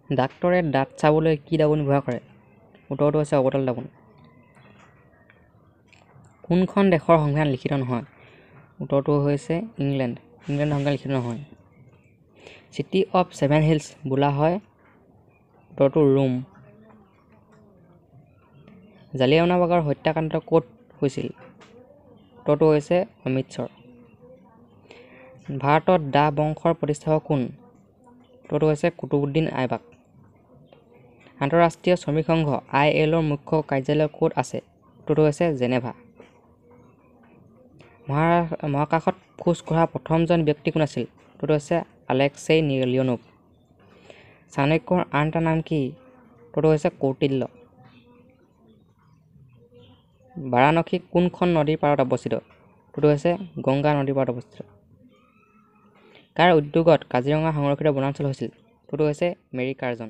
ডাক্তৰে দাঁত চাবলৈ কি দাবনী ব্যৱহাৰ কৰে? উত্তৰটো হৈছে অৱতল দাবনী। কোনখন দেশৰ সংবিধান লিখিত নহয়? উত্তৰটো হৈছে ইংলেণ্ড। ইংলেণ্ডৰ সংবিধান লিখিত নহয়। চিটি অৱ ছেভেন হিলছ বোলা হয়? উত্তৰটো ৰোম। জালিয়ানাৱালাবাগৰ হত্যাকাণ্ড ক'ত হৈছিল? উত্তৰটো হৈছে অমৃতসৰ। ভাৰতত দাহ বংশৰ প্ৰতিষ্ঠাপক কোন? উত্তৰটো হৈছে কুতুবুদ্দিন আইবাক। আন্তঃৰাষ্ট্ৰীয় শ্ৰমিক সংঘ ILOৰ মুখ্য কাৰ্যালয় ক'ত আছে? উত্তৰটো হৈছে জেনেভা। মহাকাশত খোজ কঢ়া প্ৰথমজন ব্যক্তি কোন আছিল? উত্তৰটো হৈছে আলেক্সেই লিঅ'নভ। চাণক্যৰ আন এটা নাম কি? উত্তৰটো হৈছে কৌটিল্য। বাৰাণসী কোনখন নদীৰ পাৰত অৱস্থিত? উত্তৰটো হৈছে গংগা নদীৰ পাৰত অৱস্থিত। কাৰ উদ্যোগত কাজিৰঙা সংৰক্ষিত বনাঞ্চল হৈছিল? উত্তৰটো হৈছে মেৰী কাৰ্জন।